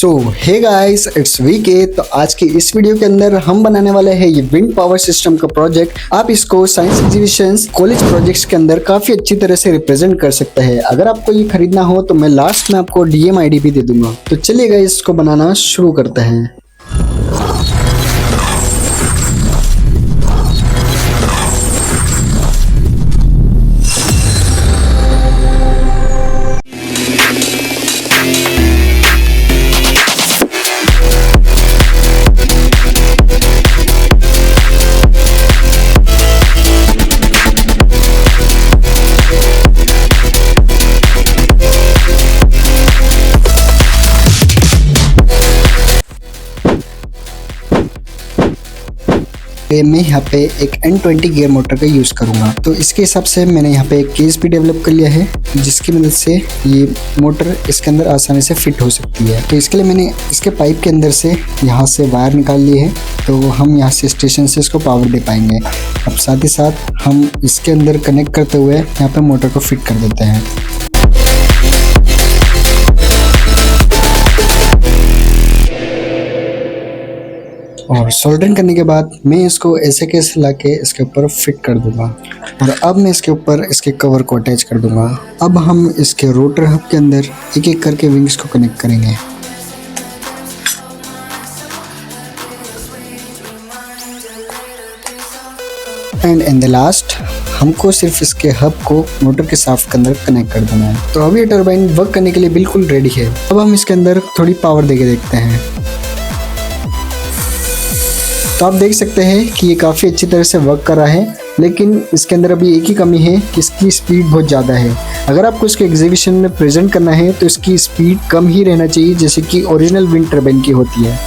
So hey guys, it's VK. तो आज की इस वीडियो के अंदर हम बनाने वाले हैं ये विंड पावर सिस्टम का प्रोजेक्ट। आप इसको साइंस एग्जीबिशंस, कॉलेज प्रोजेक्ट्स के अंदर काफी अच्छी तरह से रिप्रेजेंट कर सकते हैं। अगर आपको ये खरीदना हो तो मैं लास्ट में आपको डीएम आईडी भी दे दूंगा। तो चलिए गाइस, इसको बनाना शुरू करते हैं। मैं यहाँ पे एक N20 गियर मोटर का यूज़ करूँगा। तो इसके हिसाब से मैंने यहाँ पे एक केस भी डेवलप कर लिया है, जिसकी मदद से ये मोटर इसके अंदर आसानी से फिट हो सकती है। तो इसके लिए मैंने इसके पाइप के अंदर से यहाँ से वायर निकाल लिए है, तो हम यहाँ से स्टेशन से इसको पावर दे पाएंगे। अब साथ ही साथ हम इसके अंदर कनेक्ट करते हुए यहाँ पे मोटर को फिट कर देते हैं। और सोल्डरिंग करने के बाद मैं इसको ऐसे कैसे लाके इसके ऊपर फिट कर दूंगा। और अब मैं इसके ऊपर इसके कवर को अटैच कर दूंगा। अब हम इसके रोटर हब के अंदर एक एक करके विंग्स को कनेक्ट करेंगे। एंड इन द लास्ट हमको सिर्फ इसके हब को मोटर के शाफ्ट के अंदर कनेक्ट कर देना है। तो अब ये टरबाइन वर्क करने के लिए बिल्कुल रेडी है। अब हम इसके अंदर थोड़ी पावर देके देखते हैं। तो आप देख सकते हैं कि ये काफ़ी अच्छी तरह से वर्क कर रहा है, लेकिन इसके अंदर अभी एक ही कमी है कि इसकी स्पीड बहुत ज़्यादा है। अगर आपको इसके एग्जीबिशन में प्रेजेंट करना है तो इसकी स्पीड कम ही रहना चाहिए, जैसे कि ओरिजिनल विंड टर्बाइन की होती है।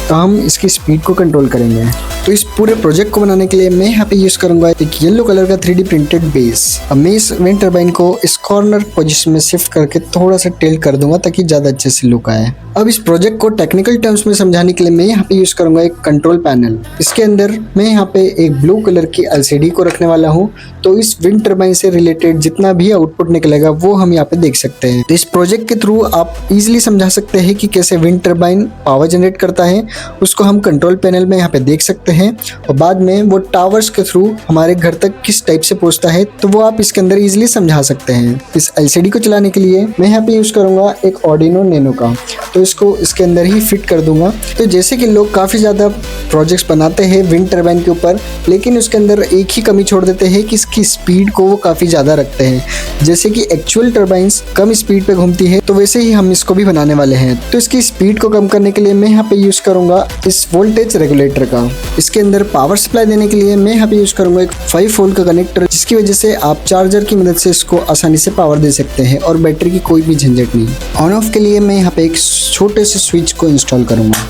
तो हम इसकी स्पीड को कंट्रोल करेंगे। तो इस पूरे प्रोजेक्ट को बनाने के लिए मैं यहाँ पे यूज़ करूँगा एक येलो कलर का 3D प्रिंटेड बेस। अब मैं इस विंड टर्बाइन को इस कॉर्नर पोजीशन में शिफ्ट करके थोड़ा सा टिल्ट कर दूंगा ताकि ज़्यादा अच्छे से लुक आए। अब इस प्रोजेक्ट को टेक्निकल टर्म्स में समझाने के लिए मैं यहाँ पे यूज़ करूँगा एक कंट्रोल पैनल। इसके अंदर मैं यहाँ पे एक ब्लू कलर की LCD को रखने वाला हूँ। तो इस विंड टर्बाइन से रिलेटेड जितना भी आउटपुट निकलेगा वो हम यहाँ पे देख सकते हैं। तो इस प्रोजेक्ट के थ्रू आप इजीली समझा सकते हैं कि कैसे विंड टर्बाइन पावर जनरेट करता है। उसको हम कंट्रोल पैनल में यहाँ पे देख सकते हैं, और बाद में वो टावर्स के थ्रू हमारे घर तक किस टाइप से पहुंचता है, तो वो आप इसके अंदर इजीली समझा सकते हैं। इस LCD को चलाने के लिए मैं यहाँ पे यूज़ करूँगा एक Arduino Nano का। तो इसको इसके अंदर ही फिट कर दूंगा। तो जैसे कि लोग काफ़ी ज़्यादा प्रोजेक्ट्स बनाते हैं विंड टर्बाइन के ऊपर, लेकिन उसके अंदर एक ही कमी छोड़ देते हैं कि इसकी स्पीड को वो काफ़ी ज़्यादा रखते हैं। जैसे कि एक्चुअल टर्बाइंस कम स्पीड पे घूमती है, तो वैसे ही हम इसको भी बनाने वाले हैं। तो इसकी स्पीड को कम करने के लिए मैं यहाँ पे यूज़ करूँगा इस वोल्टेज रेगुलेटर का। इसके अंदर पावर सप्लाई देने के लिए मैं यहाँ पे यूज़ करूँगा एक 5 वोल्ट का कनेक्टर, जिसकी वजह से आप चार्जर की मदद से इसको आसानी से पावर दे सकते हैं और बैटरी की कोई भी झंझट नहीं। ऑन ऑफ के लिए मैं यहाँ पे एक छोटे से स्विच को इंस्टॉल करूँगा।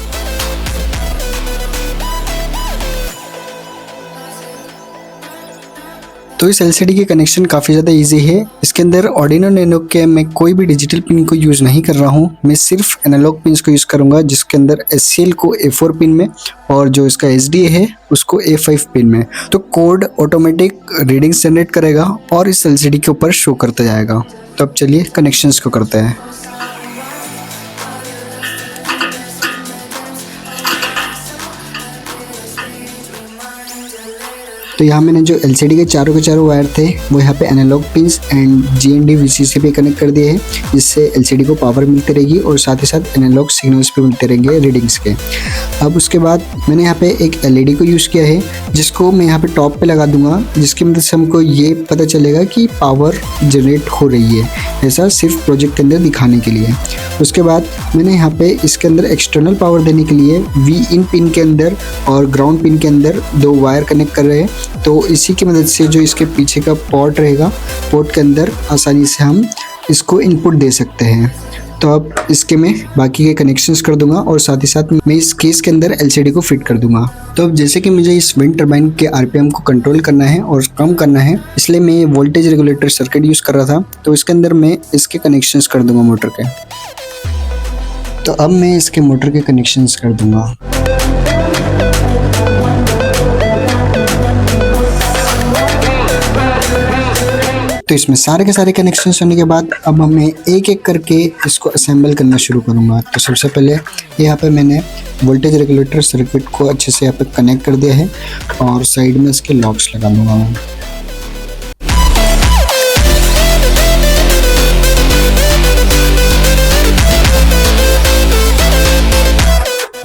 तो इस LCD के कनेक्शन काफ़ी ज़्यादा इजी है। इसके अंदर Arduino Nano के मैं कोई भी डिजिटल पिन को यूज़ नहीं कर रहा हूँ, मैं सिर्फ एनालॉग पिन्स को यूज़ करूँगा, जिसके अंदर SCL को A4 पिन में और जो इसका SDA है उसको A5 पिन में। तो कोड ऑटोमेटिक रीडिंग्स जनरेट करेगा और इस LCD के ऊपर शो करता जाएगा। तो अब चलिए कनेक्शंस को करते हैं। तो यहाँ मैंने जो LCD के चारों वायर थे वो यहाँ पे analog pins and GND VCC पे कनेक्ट कर दिए हैं, जिससे LCD को पावर मिलती रहेगी और साथ ही साथ एनालॉग सिग्नल्स भी मिलते रहेंगे रीडिंग्स के। अब उसके बाद मैंने यहाँ पे एक LED को यूज़ किया है, जिसको मैं यहाँ पे टॉप पे लगा दूंगा, जिसकी मदद से हमको ये पता चलेगा कि पावर जनरेट हो रही है, ऐसा सिर्फ प्रोजेक्ट के अंदर दिखाने के लिए। उसके बाद मैंने यहाँ पे इसके अंदर एक्सटर्नल पावर देने के लिए Vin पिन के अंदर और ग्राउंड पिन के अंदर 2 वायर कनेक्ट कर रहे हैं। तो इसी की मदद से जो इसके पीछे का पोर्ट रहेगा, पोर्ट के अंदर आसानी से हम इसको इनपुट दे सकते हैं। तो अब इसके मैं बाकी के कनेक्शंस कर दूंगा और साथ ही साथ मैं इस केस के अंदर LCD को फिट कर दूंगा। तो अब जैसे कि मुझे इस विंड टर्बाइन के RPM को कंट्रोल करना है और कम करना है, इसलिए मैं ये वोल्टेज रेगुलेटर सर्किट यूज़ कर रहा था। तो इसके अंदर मैं इसके कनेक्शंस कर दूंगा मोटर के। तो अब मैं इसके मोटर के कनेक्शंस कर दूंगा। तो इसमें सारे के सारे कनेक्शन होने के बाद अब हमें एक एक करके इसको असेंबल करना शुरू करूँगा। तो सबसे पहले यहाँ पे मैंने वोल्टेज रेगुलेटर सर्किट को अच्छे से यहाँ पे कनेक्ट कर दिया है और साइड में इसके लॉक्स लगा दूँगा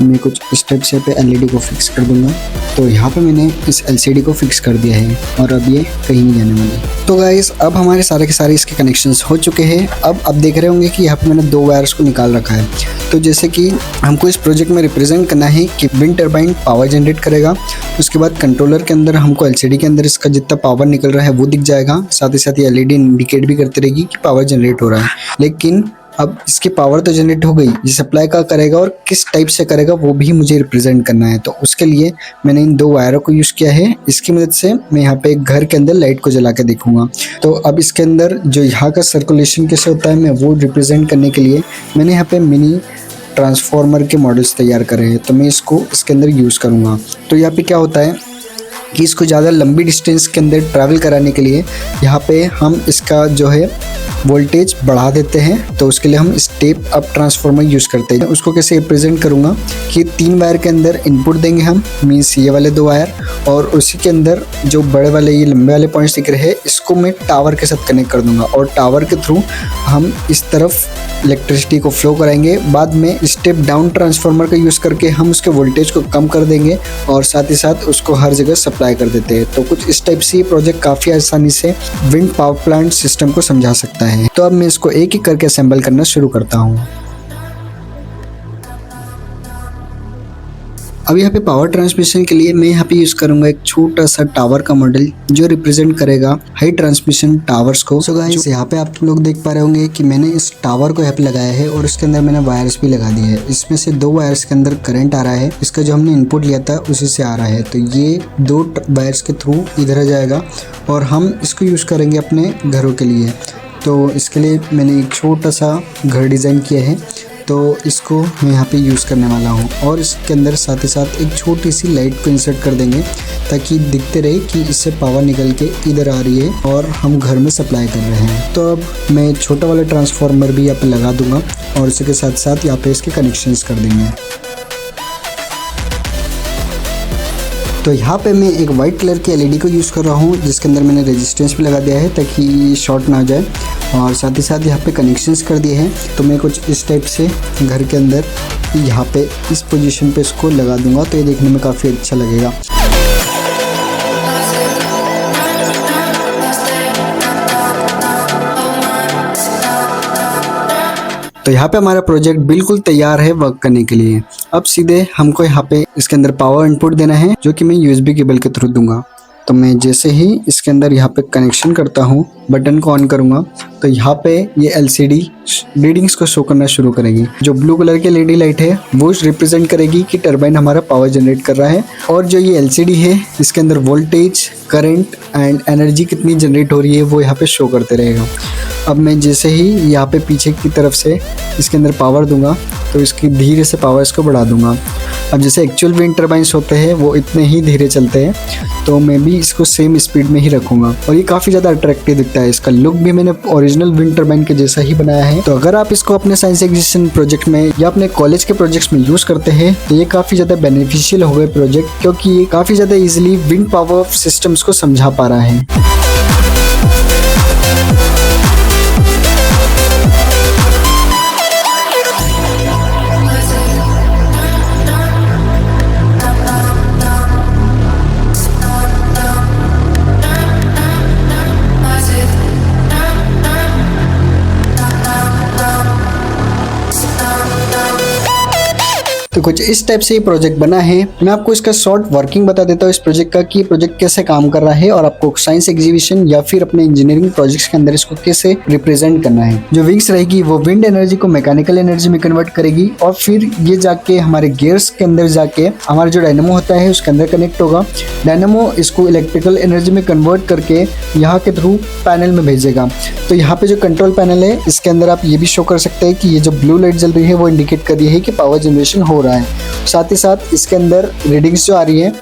मैं कुछ स्टेप्स यहाँ पे एलईडी को फिक्स कर दूंगा। तो यहाँ पे मैंने इस एलसीडी को फिक्स कर दिया है और अब ये कहीं नहीं जाने वाली। तो गाइस अब हमारे सारे के सारे इसके कनेक्शंस हो चुके हैं। अब देख रहे होंगे कि यहाँ पे मैंने 2 वायर्स को निकाल रखा है। तो जैसे कि हमको इस प्रोजेक्ट में रिप्रेजेंट करना है कि विंड टर्बाइन पावर जनरेट करेगा, उसके बाद कंट्रोलर के अंदर हमको एलसीडी के अंदर इसका जितना पावर निकल रहा है वो दिख जाएगा। साथ ही साथ ये एलईडी इंडिकेट भी करती रहेगी कि पावर जनरेट हो रहा है। लेकिन अब इसकी पावर तो जनरेट हो गई, ये सप्लाई का करेगा और किस टाइप से करेगा वो भी मुझे रिप्रेजेंट करना है। तो उसके लिए मैंने इन 2 वायरों को यूज़ किया है। इसकी मदद से मैं यहाँ पे एक घर के अंदर लाइट को जला के देखूंगा। तो अब इसके अंदर जो यहाँ का सर्कुलेशन कैसे होता है मैं वो रिप्रेजेंट करने के लिए मैंने यहाँ पे मिनी ट्रांसफार्मर के मॉडल्स तैयार करे हैं। तो मैं इसको इसके अंदर यूज़ करूँगा। तो यहाँ पे क्या होता है कि इसको ज़्यादा लंबी डिस्टेंस के अंदर ट्रैवल कराने के लिए यहाँ पे हम इसका जो है वोल्टेज बढ़ा देते हैं। तो उसके लिए हम स्टेप अप ट्रांसफार्मर यूज़ करते हैं। उसको कैसे रिप्रेजेंट करूँगा कि 3 वायर के अंदर इनपुट देंगे हम, मीन्स ये वाले 2 वायर, और उसी के अंदर जो बड़े वाले ये लंबे वाले पॉइंट्स दिख रहे हैं इसको मैं टावर के साथ कनेक्ट कर दूंगा और टावर के थ्रू हम इस तरफ इलेक्ट्रिसिटी को फ्लो कराएंगे। बाद में स्टेप डाउन ट्रांसफार्मर का यूज़ करके हम उसके वोल्टेज को कम कर देंगे और साथ ही साथ उसको हर जगह सप्लाई कर देते हैं। तो कुछ इस टाइप से ये प्रोजेक्ट काफ़ी आसानी से विंड पावर प्लांट सिस्टम को समझा सकता है। तो अब मैं इसको एक एक करके असेंबल करना शुरू करता हूँ। अब यहाँ पे पावर ट्रांसमिशन के लिए मैं यहाँ पे यूज़ करूँगा एक छोटा सा टावर का मॉडल जो रिप्रेजेंट करेगा हाई ट्रांसमिशन टावर्स को। सो गाइस यहाँ पे आप लोग देख पा रहे होंगे कि मैंने इस टावर को यहाँ पे लगाया है और इसके अंदर मैंने वायर्स भी लगा दिए हैं। इसमें से 2 वायर्स के अंदर करंट आ रहा है, इसका जो हमने इनपुट लिया था उसी से आ रहा है। तो ये 2 वायर्स के थ्रू इधर आ जाएगा और हम इसको यूज़ करेंगे अपने घरों के लिए। तो इसके लिए मैंने एक छोटा सा घर डिज़ाइन किया है। तो इसको मैं यहाँ पे यूज़ करने वाला हूँ और इसके अंदर साथ ही साथ एक छोटी सी लाइट को इंसर्ट कर देंगे ताकि दिखते रहे कि इससे पावर निकल के इधर आ रही है और हम घर में सप्लाई कर रहे हैं। तो अब मैं छोटा वाला ट्रांसफार्मर भी यहाँ पे लगा दूंगा और इसी के साथ साथ यहाँ पे इसके कनेक्शंस कर देंगे। तो यहाँ पे मैं एक वाइट कलर की एलईडी को यूज़ कर रहा हूँ जिसके अंदर मैंने रेजिस्टेंस भी लगा दिया है ताकि शॉर्ट ना जाए और साथ ही साथ यहाँ पे कनेक्शंस कर दिए हैं। तो मैं कुछ इस टाइप से घर के अंदर यहाँ पे इस पोजीशन पे इसको लगा दूंगा तो ये देखने में काफ़ी अच्छा लगेगा। तो यहाँ पे हमारा प्रोजेक्ट बिल्कुल तैयार है वर्क करने के लिए। अब सीधे हमको यहाँ पे इसके अंदर पावर इनपुट देना है जो कि मैं यूएसबी केबल के थ्रू दूंगा। तो मैं जैसे ही इसके अंदर यहाँ पे कनेक्शन करता हूँ, बटन को ऑन करूँगा तो यहाँ पे ये एलसीडी रीडिंग्स को शो करना शुरू करेगी। जो ब्लू कलर की एलईडी लाइट है वो रिप्रेजेंट करेगी कि टरबाइन हमारा पावर जनरेट कर रहा है और जो ये एलसीडी है इसके अंदर वोल्टेज, करंट एंड एनर्जी कितनी जनरेट हो रही है वो यहाँ पे शो करते रहेगा। अब मैं जैसे ही यहाँ पे पीछे की तरफ से इसके अंदर पावर दूंगा तो इसकी धीरे से पावर इसको बढ़ा दूंगा। अब जैसे एक्चुअल विंड टर्बाइंस होते हैं वो इतने ही धीरे चलते हैं तो मैं भी इसको सेम स्पीड में ही रखूँगा और ये काफ़ी ज़्यादा अट्रैक्टिव दिखता है। इसका लुक भी मैंने ओरिजिनल विंड टर्बाइन के जैसा ही बनाया है। तो अगर आप इसको अपने साइंस एग्जीबिशन प्रोजेक्ट में या अपने कॉलेज के प्रोजेक्ट्स में यूज़ करते हैं तो ये काफ़ी ज़्यादा बेनिफिशियल हो गए प्रोजेक्ट, क्योंकि ये काफ़ी ज़्यादा ईजिली विंड पावर सिस्टम्स को समझा पा रहा है। तो कुछ इस टाइप से ये प्रोजेक्ट बना है। मैं आपको इसका शॉर्ट वर्किंग बता देता हूँ इस प्रोजेक्ट का कि ये प्रोजेक्ट कैसे काम कर रहा है और आपको साइंस एग्जीबिशन या फिर अपने इंजीनियरिंग प्रोजेक्ट्स के अंदर इसको कैसे रिप्रेजेंट करना है। जो विंग्स रहेगी वो विंड एनर्जी को मैकेनिकल एनर्जी में कन्वर्ट करेगी और फिर ये जाके हमारे गियर्स के अंदर जाके हमारा जो डायनेमो होता है उसके अंदर कनेक्ट होगा। डायनेमो इसको इलेक्ट्रिकल एनर्जी में कन्वर्ट करके यहाँ के थ्रू पैनल में भेजेगा। तो यहाँ पे जो कंट्रोल पैनल है इसके अंदर आप ये भी शो कर सकते हैं कि ये जो ब्लू लाइट जल रही है वो इंडिकेट कर रही है कि पावर जनरेशन हो रहा है। साथ ही साथ इसके अंदर रीडिंग्स जो आ रही है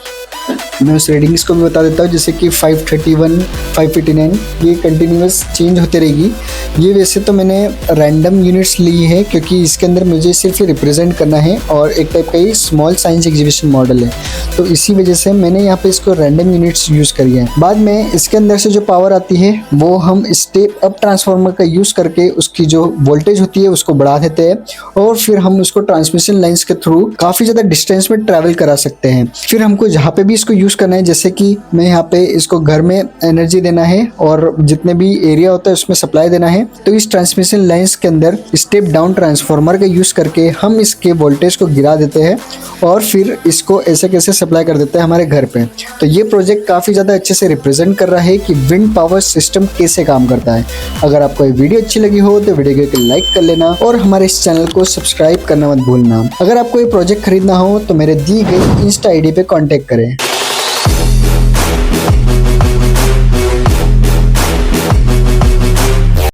मैं उस रेटिंग्स को भी बता देता हूँ, जैसे कि 531, 589, ये कंटिन्यूस चेंज होते रहेगी। ये वैसे तो मैंने रैंडम यूनिट्स ली है क्योंकि इसके अंदर मुझे सिर्फ रिप्रेजेंट करना है और एक टाइप का ही स्मॉल साइंस एग्जीबिशन मॉडल है, तो इसी वजह से मैंने यहाँ पे इसको रैंडम यूनिट्स यूज़ करी है। बाद में इसके अंदर से जो पावर आती है वो हम स्टेप अप ट्रांसफार्मर का यूज़ करके उसकी जो वोल्टेज होती है उसको बढ़ा देते हैं और फिर हम उसको ट्रांसमिशन लाइन्स के थ्रू काफ़ी ज़्यादा डिस्टेंस में ट्रैवल करा सकते हैं। फिर हमको जहाँ पे भी इसको यूज़ करना है, जैसे कि मैं यहाँ पे इसको घर में एनर्जी देना है और जितने भी एरिया होता है उसमें सप्लाई देना है, तो इस ट्रांसमिशन लाइन्स के अंदर स्टेप डाउन ट्रांसफार्मर का यूज़ करके हम इसके वोल्टेज को गिरा देते हैं और फिर इसको ऐसे कैसे सप्लाई कर देते हैं हमारे घर पे। तो ये प्रोजेक्ट काफ़ी ज़्यादा अच्छे से रिप्रेजेंट कर रहा है कि विंड पावर सिस्टम कैसे काम करता है। अगर आपको ये वीडियो अच्छी लगी हो तो वीडियो को लाइक कर लेना और हमारे इस चैनल को सब्सक्राइब करना मत भूलना। अगर आपको ये प्रोजेक्ट खरीदना हो तो मेरे दी गई इंस्टा आईडी पे कांटेक्ट करें।